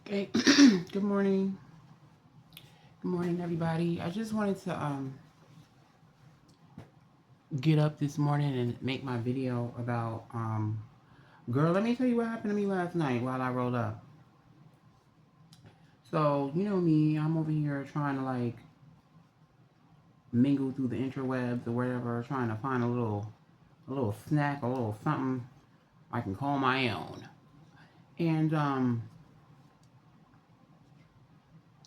Okay. Good morning. Good morning, everybody. I just wanted to get up this morning and make my video about girl, let me tell you what happened to me last night while I rolled up. So, you know me, I'm over here trying to like mingle through the interwebs or whatever, trying to find a little snack, a little something I can call my own. And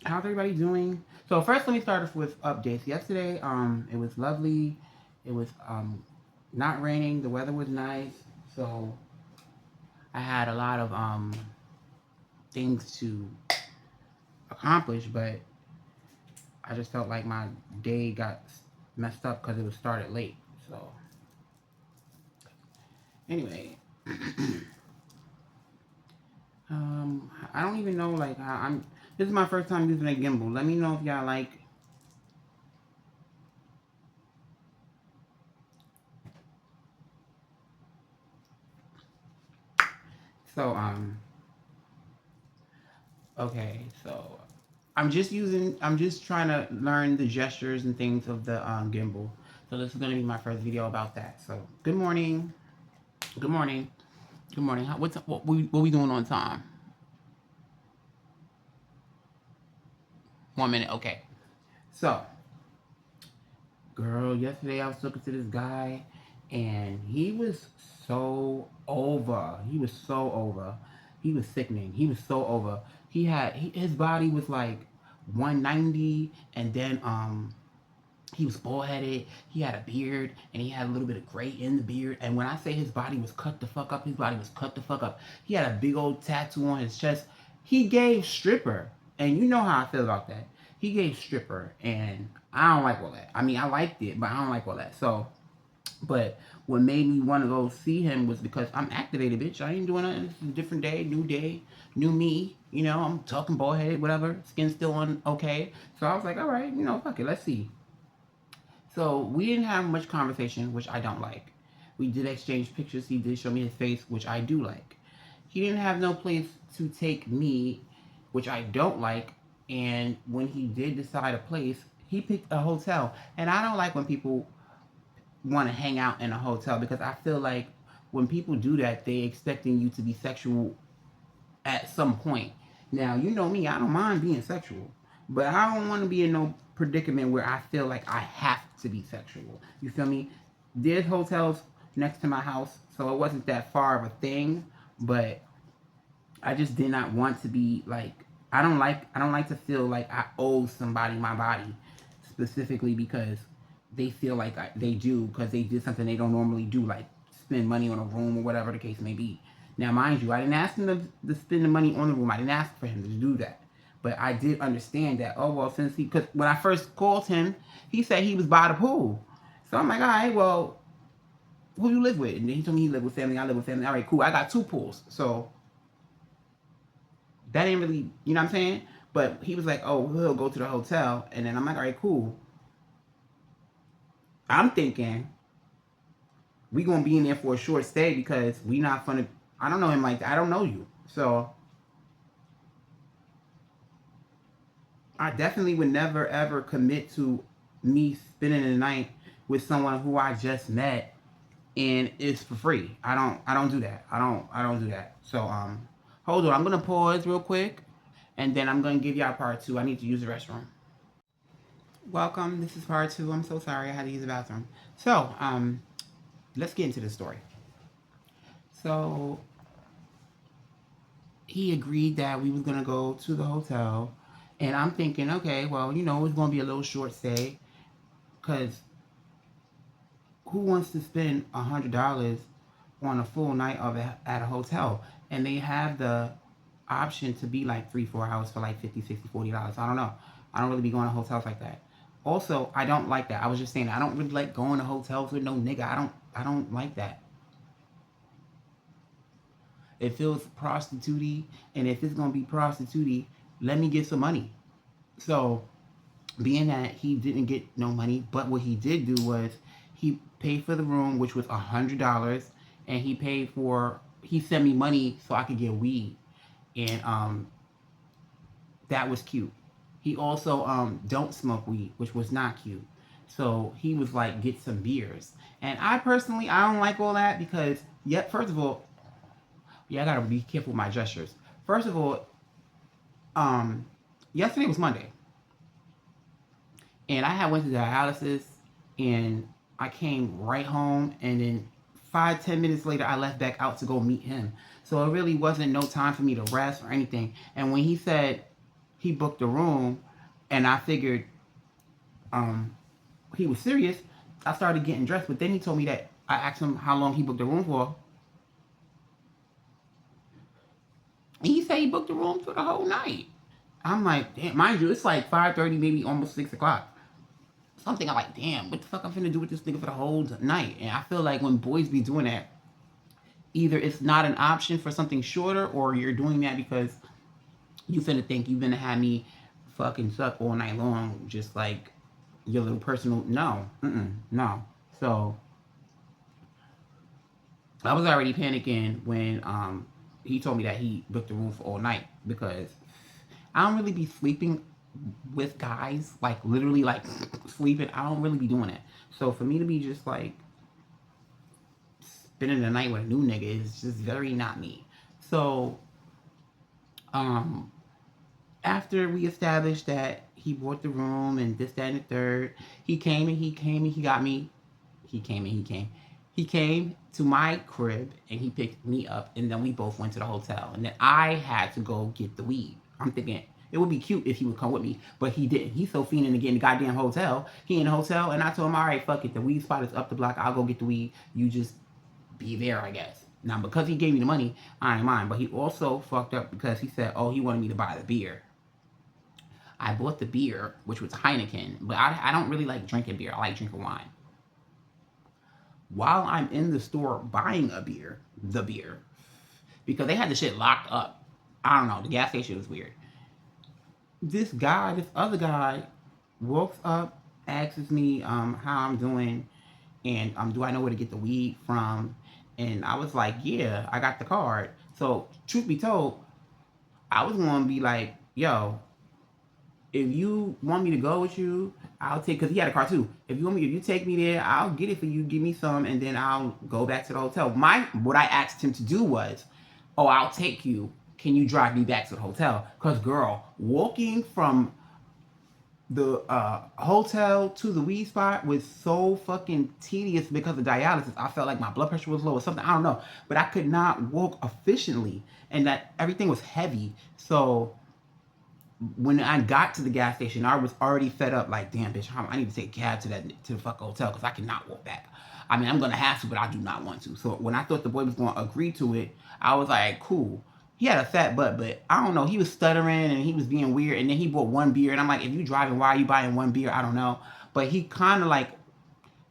how's everybody doing? So first let me start off with updates. Yesterday, it was lovely. It was not raining. The weather was nice. So I had a lot of things to accomplish, but I just felt like my day got messed up because it was started late. So anyway, I don't even know like how I'm. This is my first time using a gimbal. Let me know if y'all like. So okay, so I'm just trying to learn the gestures and things of the gimbal. So this is going to be my first video about that. So good morning, good morning, good morning. What we doing on time? 1 minute, okay. So, girl, yesterday I was talking to this guy, and he was so over. He was so over. He was sickening. He was so over. His body was like 190, and then he was bald headed. He had a beard, and he had a little bit of gray in the beard. And when I say his body was cut the fuck up, his body was cut the fuck up. He had a big old tattoo on his chest. He gave stripper, and you know how I feel about that. He gave stripper, and I don't like all that. I mean, I liked it, but I don't like all that. So, but what made me want to go see him was because I'm activated, bitch. I ain't doing nothing. It's a different day, new me. You know, I'm talking bald headed, whatever. Skin still on okay. So I was like, all right, fuck it, let's see. So we didn't have much conversation, which I don't like. We did exchange pictures. He did show me his face, which I do like. He didn't have no place to take me, which I don't like. And when he did decide a place, he picked a hotel. And I don't like when people want to hang out in a hotel because I feel like when people do that, they expecting you to be sexual at some point. Now, you know me, I don't mind being sexual, but I don't want to be in no predicament where I feel like I have to be sexual. You feel me? There's hotels next to my house, so it wasn't that far of a thing, but I just did not want to be like I don't like to feel like I owe somebody my body specifically because they feel like they do because they did something they don't normally do, like spend money on a room or whatever the case may be. Now, mind you, I didn't ask him to spend the money on the room. I didn't ask for him to do that. But I did understand that, oh, well, because when I first called him, he said he was by the pool. So I'm like, all right, well, who you live with? And then he told me he lived with family. I live with family. All right, cool. I got two pools. So that ain't really, you know what I'm saying? But he was like, oh, he'll go to the hotel. And then I'm like, all right, cool. I'm thinking we gonna be in there for a short stay because we not gonna. I don't know him like that. I don't know you, so I definitely would never ever commit to me spending the night with someone who I just met and it's for free. I don't do that. I don't do that. So hold on. I'm gonna pause real quick, and then I'm gonna give y'all part two. I need to use the restroom. Welcome. This is part two. I'm so sorry I had to use the bathroom. So let's get into the story. So he agreed that we was gonna go to the hotel, and I'm thinking, okay, well, it's gonna be a little short stay, cause who wants to spend $100 on a full night of at a hotel? And they have the option to be like 3-4 hours for like 50, 60, $40. I don't know. I don't really be going to hotels like that. Also, I don't like that. I was just saying I don't really like going to hotels with no nigga. I don't like that. It feels prostitute-y, and if it's gonna be prostitute-y, let me get some money. So, being that he didn't get no money, but what he did do was he paid for the room, which was $100, and he sent me money so I could get weed, and That was cute. He also don't smoke weed, which was not cute. So he was like, get some beers. And I personally, I don't like all that because, yet, first of all, yeah, I gotta be careful with my gestures. First of all, um, yesterday was Monday, and I had went to dialysis, and I came right home, and then 5-10 minutes later, I left back out to go meet him. So it really wasn't no time for me to rest or anything. And when he said he booked a room, and I figured um, he was serious, I started getting dressed. But then he told me that I asked him how long he booked the room for. And he said he booked the room for the whole night. I'm like, damn, mind you, it's like 5:30, maybe almost 6 o'clock. So I'm thinking like, damn, what the fuck I'm finna do with this nigga for the whole night? And I feel like when boys be doing that, either it's not an option for something shorter, or you're doing that because you finna think you finna have me fucking suck all night long, just like your little personal. No, no. So I was already panicking when he told me that he booked the room for all night, because I don't really be sleeping with guys, like literally like sleeping. I don't really be doing it. So for me to be just like spending the night with a new nigga is just very not me. So um after we established that he bought the room and this, that, and the third, he got me. He came to my crib and he picked me up, and then we both went to the hotel. And then I had to go get the weed. I'm thinking it would be cute if he would come with me, but he didn't. He's so fiending to get in the goddamn hotel. He in the hotel, and I told him, all right, fuck it. The weed spot is up the block. I'll go get the weed. You just be there, I guess. Now, because he gave me the money, I ain't mind. But he also fucked up because he said, oh, he wanted me to buy the beer. I bought the beer, which was Heineken, but I don't really like drinking beer. I like drinking wine. While I'm in the store buying the beer, because they had the shit locked up. I don't know, the gas station was weird. This other guy, walks up, asks me how I'm doing, and do I know where to get the weed from? And I was like, yeah, I got the card. So truth be told, I was gonna be like, yo, if you want me to go with you, I'll take, because he had a car too. If you take me there, I'll get it for you, give me some, and then I'll go back to the hotel. What I asked him to do was, oh, I'll take you. Can you drive me back to the hotel? Because, girl, walking from the hotel to the weed spot was so fucking tedious because of dialysis. I felt like my blood pressure was low or something. I don't know. But I could not walk efficiently, and that everything was heavy. So when I got to the gas station, I was already fed up. Like, damn, bitch, I need to take a cab to the fucking hotel because I cannot walk back. I mean, I'm gonna have to, but I do not want to. So when I thought the boy was gonna agree to it, I was like, cool. He had a fat butt, but I don't know. He was stuttering and he was being weird. And then he bought one beer, and I'm like, if you driving, why are you buying one beer? I don't know. But he kind of like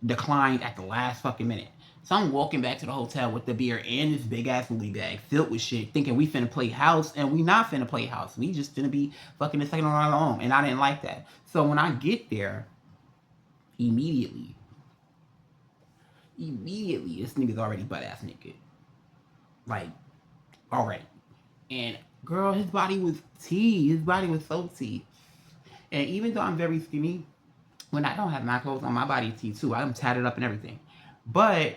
declined at the last fucking minute. So I'm walking back to the hotel with the beer and this big ass movie bag filled with shit, thinking we finna play house, and we not finna play house. We just finna be fucking the second on our own, and I didn't like that. So when I get there, immediately, this nigga's already butt ass naked, like already. And girl, his body was tea. His body was so tea. And even though I'm very skinny, when I don't have my clothes on, my body tea too. I'm tatted up and everything, but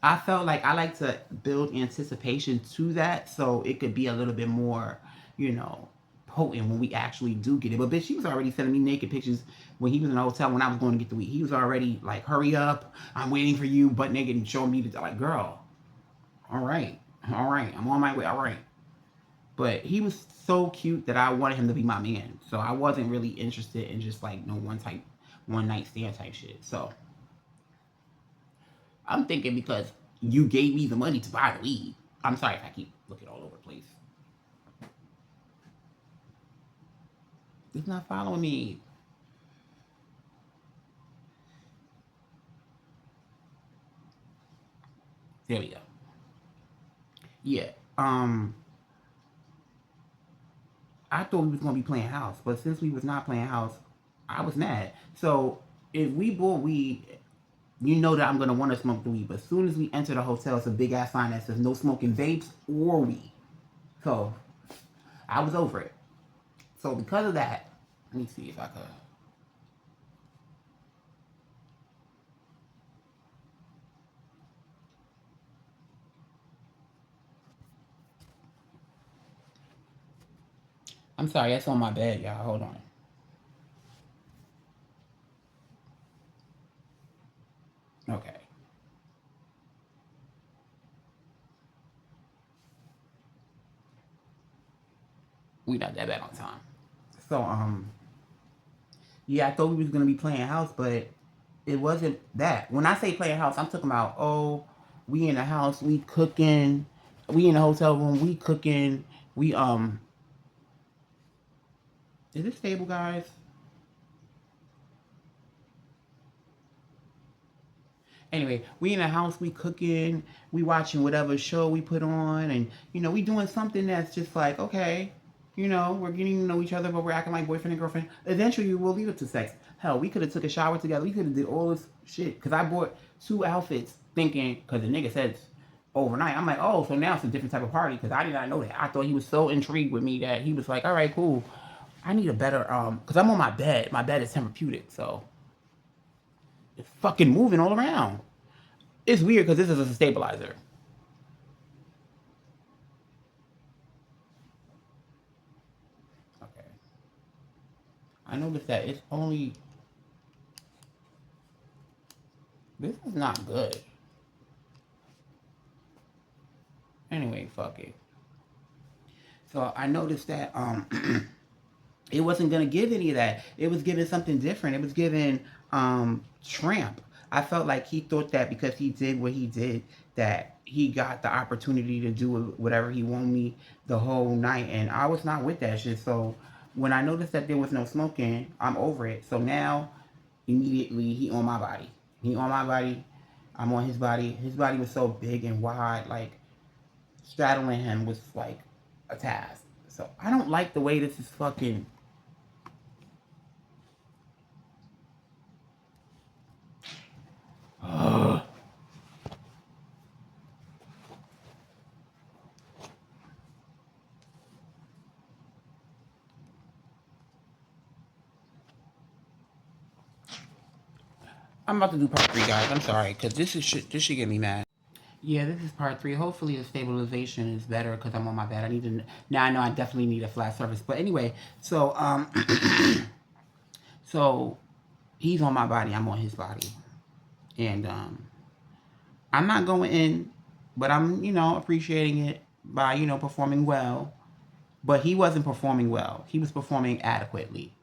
I felt like I like to build anticipation to that, so it could be a little bit more, you know, potent when we actually do get it. But bitch, he was already sending me naked pictures when he was in the hotel when I was going to get the weed. He was already like, hurry up, I'm waiting for you, butt naked, and showing me the, like, girl, all right, I'm on my way, all right. But he was so cute that I wanted him to be my man. So I wasn't really interested in just like no one night stand type shit. So I'm thinking because you gave me the money to buy the weed. I'm sorry if I keep looking all over the place. It's not following me. There we go. Yeah. I thought we was gonna be playing house, but since we was not playing house, I was mad. So if we bought weed, you know that I'm gonna want to smoke the weed. But as soon as we enter the hotel, it's a big ass sign that says no smoking vapes or weed. So I was over it. So because of that, let me see if I could. I'm sorry, that's on my bed, y'all. Hold on. Okay. We not that bad on time. So, yeah, I thought we was gonna be playing house, but it wasn't that. When I say playing house, I'm talking about, oh, we in the house, we cooking, we in the hotel room, we cooking, we is it stable, guys? Anyway, we in the house, we cooking, we watching whatever show we put on, and we doing something that's just like, okay, we're getting to know each other, but we're acting like boyfriend and girlfriend. Eventually, we'll lead up to sex. Hell, we could have took a shower together. We could have did all this shit. Cause I bought 2 outfits, thinking, cause the nigga said overnight. I'm like, oh, so now it's a different type of party. Cause I did not know that. I thought he was so intrigued with me that he was like, all right, cool. I need a better cause I'm on my bed. My bed is therapeutic, so it's fucking moving all around. It's weird because this is a stabilizer. Okay. I noticed that it's only. This is not good. Anyway, fuck it. So I noticed that it wasn't gonna give any of that. It was giving something different. It was giving tramp. I felt like he thought that because he did what he did, that he got the opportunity to do whatever he wanted me the whole night, and I was not with that shit. So when I noticed that there was no smoking, I'm over it. So now, immediately, he on my body. He on my body. I'm on his body. His body was so big and wide, like straddling him was like a task. So I don't like the way this is fucking. Ugh. I'm about to do part 3, guys. I'm sorry, cause this is shit. This should get me mad. Yeah, this is part 3. Hopefully, the stabilization is better because I'm on my bed. I need to now. I know I definitely need a flat surface. But anyway, so so he's on my body. I'm on his body, and I'm not going in, but I'm appreciating it by performing well. But he wasn't performing well. He was performing adequately.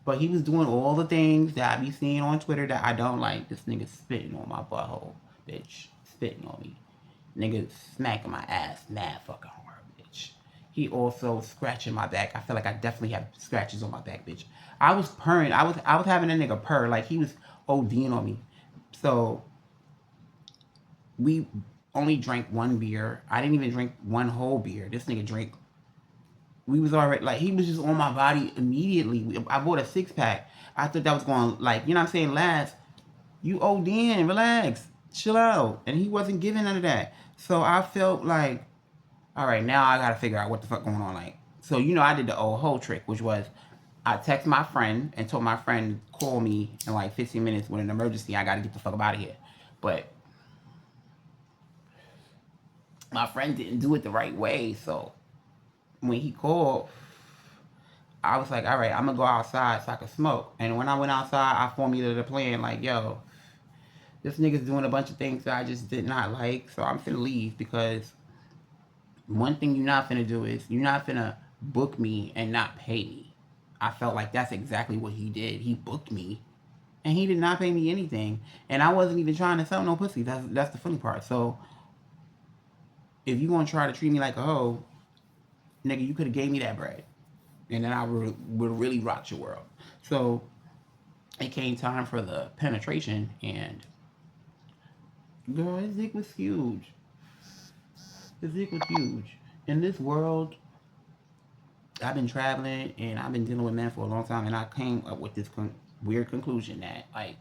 But he was doing all the things that I be seeing on Twitter that I don't like. This nigga spitting on my butthole, bitch. Spitting on me. Nigga smacking my ass mad fucking hard, bitch. He also scratching my back. I feel like I definitely have scratches on my back, bitch. I was purring. I was having a nigga purr like he was ODing on me. So we only drank 1 beer. I didn't even drink one whole beer. This nigga drank. We was already like he was just on my body immediately. I bought a 6 pack. I thought that was going like what I'm saying, last. You ODing, relax, chill out, and he wasn't giving none of that. So I felt like, all right, now I gotta figure out what the fuck going on. Like, so I did the old whole trick, which was I text my friend and told my friend call me in like 15 minutes with an emergency. I gotta get the fuck up out of here. But my friend didn't do it the right way, so when he called, I was like, all right, I'm gonna go outside so I can smoke. And when I went outside, I formulated a plan like, yo, this nigga's doing a bunch of things that I just did not like, so I'm finna leave because one thing you're not finna do is you're not finna book me and not pay me. I felt like that's exactly what he did. He booked me and he did not pay me anything. And I wasn't even trying to sell no pussy. That's the funny part. So if you gonna try to treat me like a hoe, nigga, you could have gave me that bread. And then I would really rock your world. So it came time for the penetration, and girl, his dick was huge. His dick was huge. In this world, I've been traveling and I've been dealing with men for a long time, and I came up with this weird conclusion that like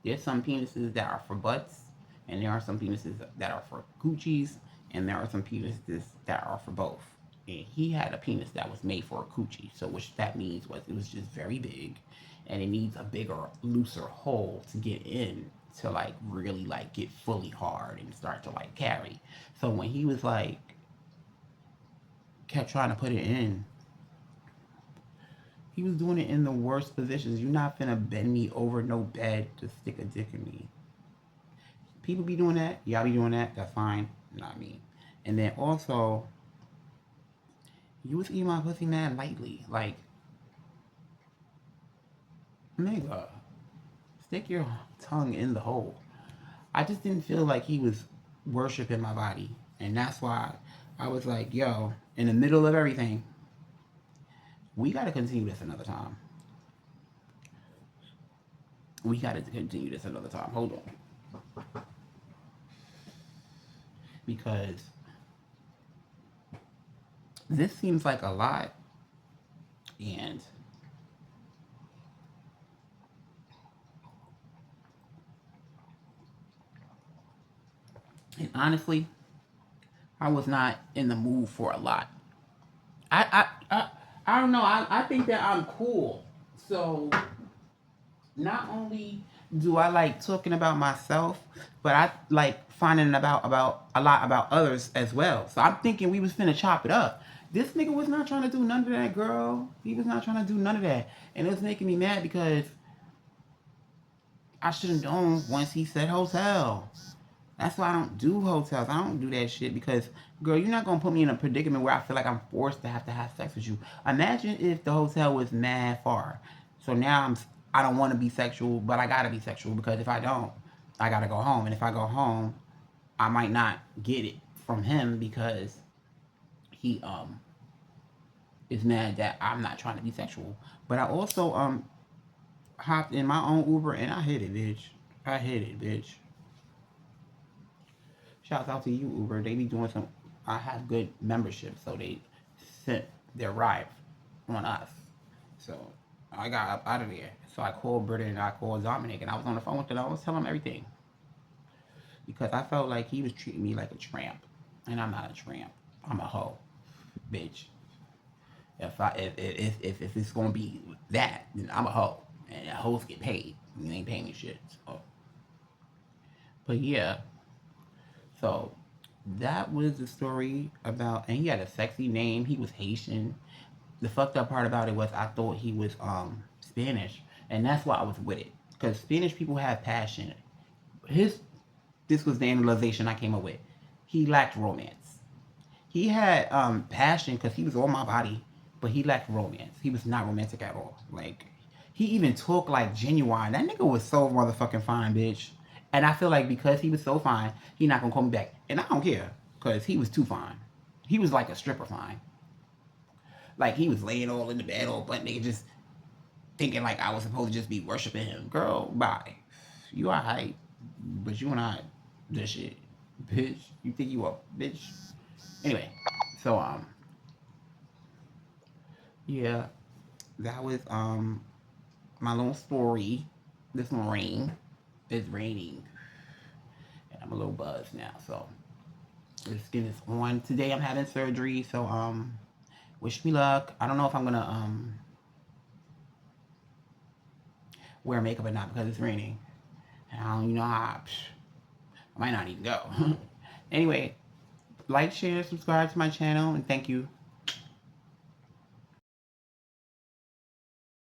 there's some penises that are for butts, and there are some penises that are for coochies, and there are some penises that are for both. and he had a penis that was made for a coochie. So which that means was it was just very big, and it needs a bigger, looser hole to get in to like really like get fully hard and start to like carry. So when he was like kept trying to put it in, he was doing it in the worst positions. You're not finna bend me over no bed to stick a dick in me. People be doing that. Y'all be doing that. That's fine. Not me. And then also, you was eating my pussy mad lightly. Like, nigga, stick your tongue in the hole. I just didn't feel like he was worshiping my body. And that's why I was like, yo, in the middle of everything, we got to continue this another time. We got to continue this another time. Hold on. Because this seems like a lot. And honestly, I was not in the mood for a lot. I don't know. I think that I'm cool. So not only do I like talking about myself, but I like finding about a lot about others as well. So I'm thinking we was finna chop it up. This nigga was not trying to do none of that, girl. He was not trying to do none of that. And it was making me mad because I should have known once he said hotel. That's why I don't do hotels. I don't do that shit because, girl, you're not gonna put me in a predicament where I feel like I'm forced to have sex with you. Imagine if the hotel was mad far. So now I don't want to be sexual, but I gotta be sexual because if I don't, I gotta go home. And if I go home, I might not get it from him because he is mad that I'm not trying to be sexual. But I also hopped in my own Uber and I hit it, bitch. I hit it, bitch. Shouts out to you, Uber. They be doing some. I have good membership, so they sent their ride on us. So I got up out of there. So I called Britta and I called Dominic, and I was on the phone with them. I was telling them everything because I felt like he was treating me like a tramp, and I'm not a tramp. I'm a hoe, bitch. If it's gonna be that, then I'm a hoe, and hoes get paid. You ain't paying me shit. So. But yeah, so that was the story about, and he had a sexy name. He was Haitian. The fucked up part about it was I thought he was Spanish, and that's why I was with it. Because Spanish people have passion. His This was the analyzation I came up with. He lacked romance. He had passion because he was on my body, but he lacked romance. He was not romantic at all. Like he even talked like genuine. That nigga was so motherfucking fine, bitch. And I feel like because he was so fine, he not gonna call me back. And I don't care because he was too fine. He was like a stripper fine. Like he was laying all in the bed, all butt naked, just thinking like I was supposed to just be worshiping him. Girl, bye. You are hype, but you not this shit, bitch. You think you a bitch? Anyway, so yeah, that was my little story this morning. It's raining, and I'm a little buzzed now. So let's get this on. Today I'm having surgery, so wish me luck. I don't know if I'm gonna wear makeup or not because it's raining. And I don't, I might not even go. Anyway, like, share, subscribe to my channel, and thank you.